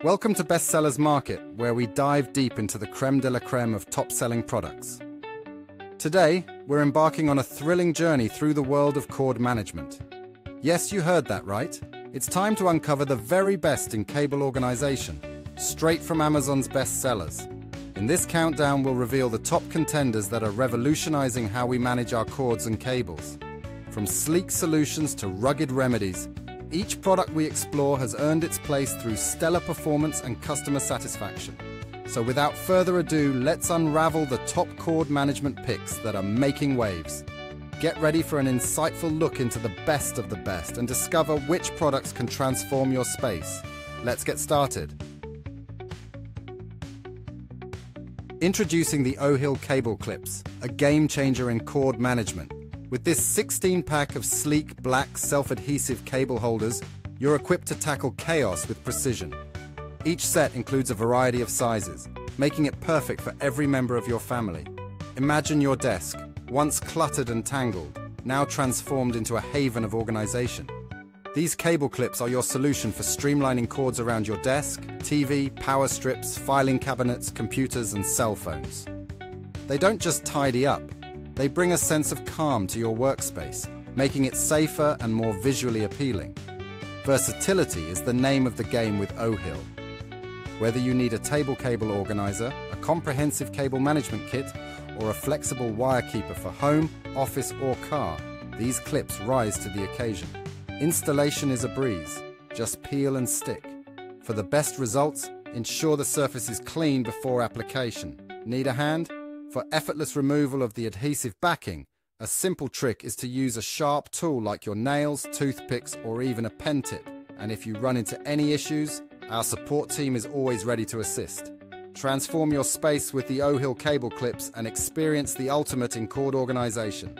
Welcome to Bestsellers Market, where we dive deep into the creme de la creme of top-selling products. Today, we're embarking on a thrilling journey through the world of cord management. Yes, you heard that right. It's time to uncover the very best in cable organization, straight from Amazon's bestsellers. In this countdown, we'll reveal the top contenders that are revolutionizing how we manage our cords and cables. From sleek solutions to rugged remedies, each product we explore has earned its place through stellar performance and customer satisfaction. So without further ado, let's unravel the top cord management picks that are making waves. Get ready for an insightful look into the best of the best and discover which products can transform your space. Let's get started. Introducing the Oill cable clips, a game changer in cord management. With this 16-pack of sleek, black, self-adhesive cable holders, you're equipped to tackle chaos with precision. Each set includes a variety of sizes, making it perfect for every member of your family. Imagine your desk, once cluttered and tangled, now transformed into a haven of organization. These cable clips are your solution for streamlining cords around your desk, TV, power strips, filing cabinets, computers, and cell phones. They don't just tidy up. They bring a sense of calm to your workspace, making it safer and more visually appealing. Versatility is the name of the game with Oill. Whether you need a table cable organizer, a comprehensive cable management kit, or a flexible wire keeper for home, office, or car, these clips rise to the occasion. Installation is a breeze. Just peel and stick. For the best results, ensure the surface is clean before application. Need a hand? For effortless removal of the adhesive backing, a simple trick is to use a sharp tool like your nails, toothpicks, or even a pen tip. And if you run into any issues, our support team is always ready to assist. Transform your space with the Oill cable clips and experience the ultimate in cord organization.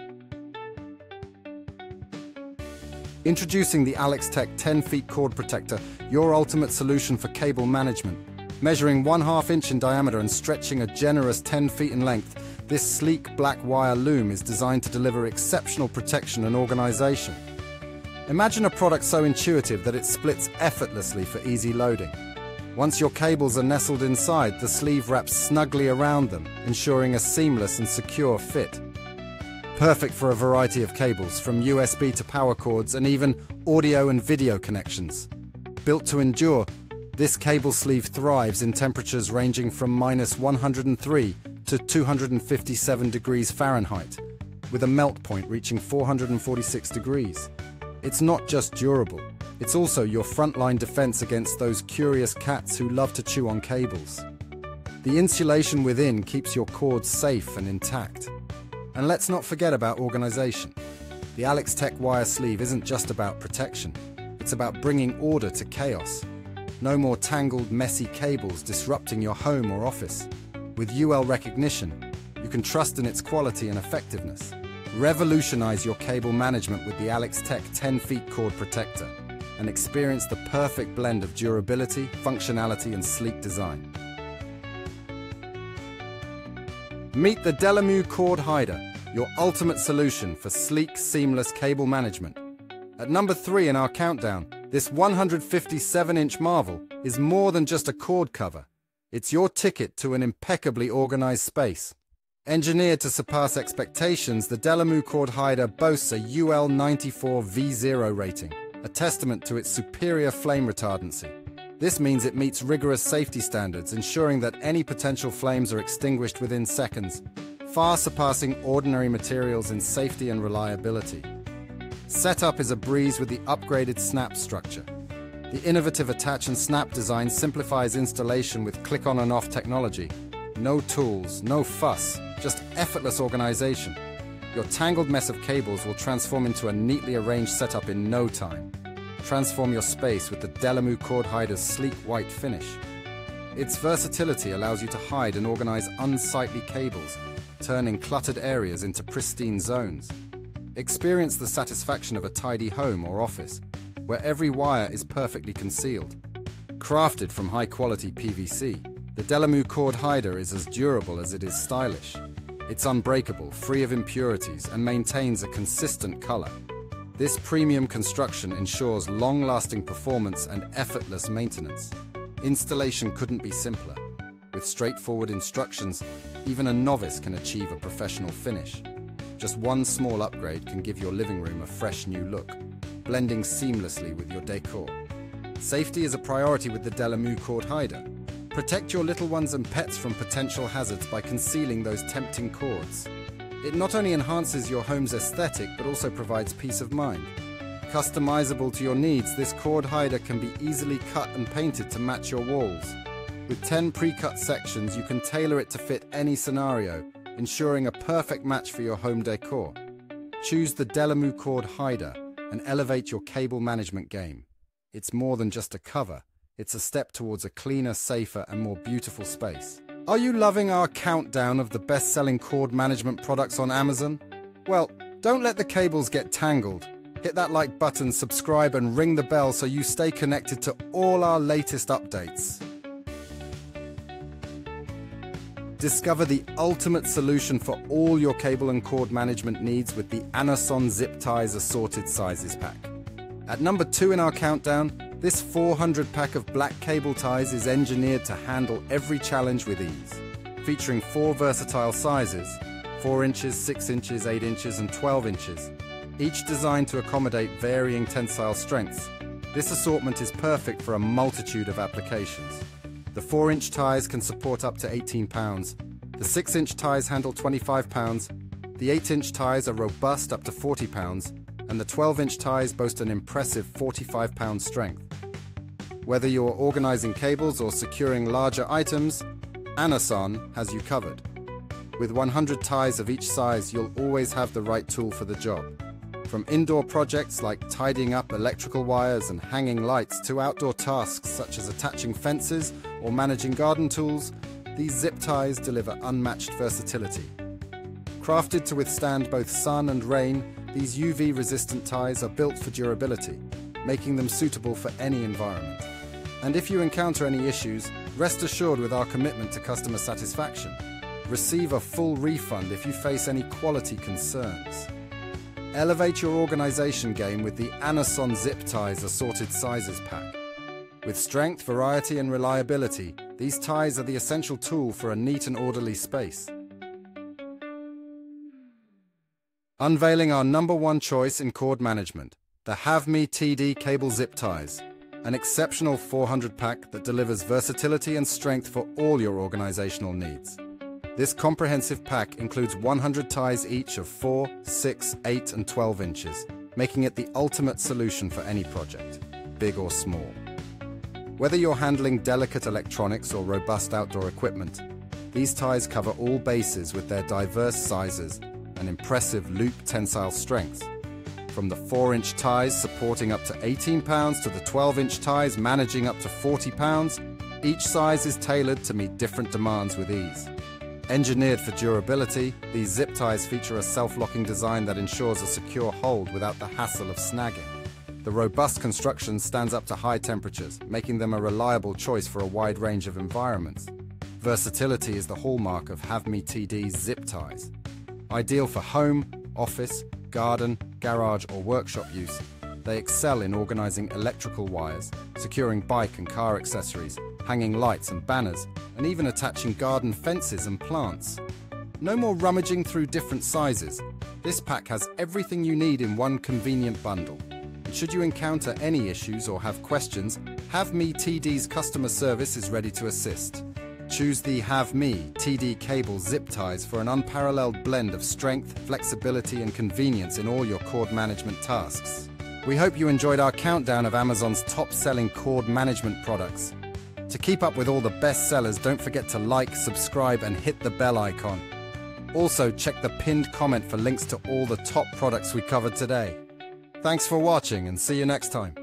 Introducing the Alextech 10-feet cord protector, your ultimate solution for cable management. Measuring 1/2 inch in diameter and stretching a generous 10 feet in length, this sleek black wire loom is designed to deliver exceptional protection and organization. Imagine a product so intuitive that it splits effortlessly for easy loading. Once your cables are nestled inside, the sleeve wraps snugly around them, ensuring a seamless and secure fit. Perfect for a variety of cables, from USB to power cords and even audio and video connections. Built to endure, this cable sleeve thrives in temperatures ranging from -103 to 257 degrees Fahrenheit, with a melt point reaching 446 degrees. It's not just durable, it's also your frontline defense against those curious cats who love to chew on cables. The insulation within keeps your cords safe and intact. And let's not forget about organization. The Alextech wire sleeve isn't just about protection, it's about bringing order to chaos. No more tangled, messy cables disrupting your home or office. With UL recognition, you can trust in its quality and effectiveness. Revolutionize your cable management with the Alextech 10-feet cord protector and experience the perfect blend of durability, functionality, and sleek design. Meet the Delamu Cord Hider, your ultimate solution for sleek, seamless cable management. At number 3 in our countdown, this 157-inch marvel is more than just a cord cover. It's your ticket to an impeccably organized space. Engineered to surpass expectations, the Delamu Cord Hider boasts a UL 94 V0 rating, a testament to its superior flame retardancy. This means it meets rigorous safety standards, ensuring that any potential flames are extinguished within seconds, far surpassing ordinary materials in safety and reliability. Setup is a breeze with the upgraded snap structure. The innovative attach and snap design simplifies installation with click-on and off technology. No tools, no fuss, just effortless organization. Your tangled mess of cables will transform into a neatly arranged setup in no time. Transform your space with the Delamu Cord Hider's sleek white finish. Its versatility allows you to hide and organize unsightly cables, turning cluttered areas into pristine zones. Experience the satisfaction of a tidy home or office, where every wire is perfectly concealed. Crafted from high-quality PVC, the Delamu Cord Hider is as durable as it is stylish. It's unbreakable, free of impurities, and maintains a consistent color. This premium construction ensures long-lasting performance and effortless maintenance. Installation couldn't be simpler. With straightforward instructions, even a novice can achieve a professional finish. Just one small upgrade can give your living room a fresh new look, blending seamlessly with your decor. Safety is a priority with the Delamu Cord Hider. Protect your little ones and pets from potential hazards by concealing those tempting cords. It not only enhances your home's aesthetic, but also provides peace of mind. Customizable to your needs, this cord hider can be easily cut and painted to match your walls. With 10 pre-cut sections, you can tailor it to fit any scenario, ensuring a perfect match for your home decor. Choose the Delamu Cord Hider and elevate your cable management game. It's more than just a cover. It's a step towards a cleaner, safer, and more beautiful space. Are you loving our countdown of the best-selling cord management products on Amazon? Well, don't let the cables get tangled. Hit that like button, subscribe, and ring the bell so you stay connected to all our latest updates. Discover the ultimate solution for all your cable and cord management needs with the Anison Zip Ties Assorted Sizes pack. At number 2 in our countdown, this 400 pack of black cable ties is engineered to handle every challenge with ease. Featuring 4 versatile sizes, 4 inches, 6 inches, 8 inches, and 12 inches, each designed to accommodate varying tensile strengths. This assortment is perfect for a multitude of applications. The 4-inch ties can support up to 18 pounds. The 6-inch ties handle 25 pounds. The 8-inch ties are robust up to 40 pounds. And the 12-inch ties boast an impressive 45-pound strength. Whether you're organizing cables or securing larger items, ANOSON has you covered. With 100 ties of each size, you'll always have the right tool for the job. From indoor projects like tidying up electrical wires and hanging lights to outdoor tasks such as attaching fences or managing garden tools, these zip ties deliver unmatched versatility. Crafted to withstand both sun and rain, these UV-resistant ties are built for durability, making them suitable for any environment. And if you encounter any issues, rest assured with our commitment to customer satisfaction. Receive a full refund if you face any quality concerns. Elevate your organization game with the Anison Zip Ties Assorted Sizes pack. With strength, variety, and reliability, these ties are the essential tool for a neat and orderly space. Unveiling our number 1 choice in cord management, the HaveMe TD Cable Zip Ties, an exceptional 400 pack that delivers versatility and strength for all your organizational needs. This comprehensive pack includes 100 ties each of 4, 6, 8, and 12 inches, making it the ultimate solution for any project, big or small. Whether you're handling delicate electronics or robust outdoor equipment, these ties cover all bases with their diverse sizes and impressive loop tensile strengths. From the 4-inch ties supporting up to 18 pounds to the 12-inch ties managing up to 40 pounds, each size is tailored to meet different demands with ease. Engineered for durability, these zip ties feature a self-locking design that ensures a secure hold without the hassle of snagging. The robust construction stands up to high temperatures, making them a reliable choice for a wide range of environments. Versatility is the hallmark of HaveMe TD Zip Ties. Ideal for home, office, garden, garage, or workshop use, they excel in organizing electrical wires, securing bike and car accessories, hanging lights and banners, and even attaching garden fences and plants. No more rummaging through different sizes. This pack has everything you need in one convenient bundle. And should you encounter any issues or have questions, HaveMe TD's customer service is ready to assist. Choose the HaveMe TD Cable Zip Ties for an unparalleled blend of strength, flexibility, and convenience in all your cord management tasks. We hope you enjoyed our countdown of Amazon's top-selling cord management products. To keep up with all the best sellers, don't forget to like, subscribe, and hit the bell icon. Also, check the pinned comment for links to all the top products we covered today. Thanks for watching, and see you next time.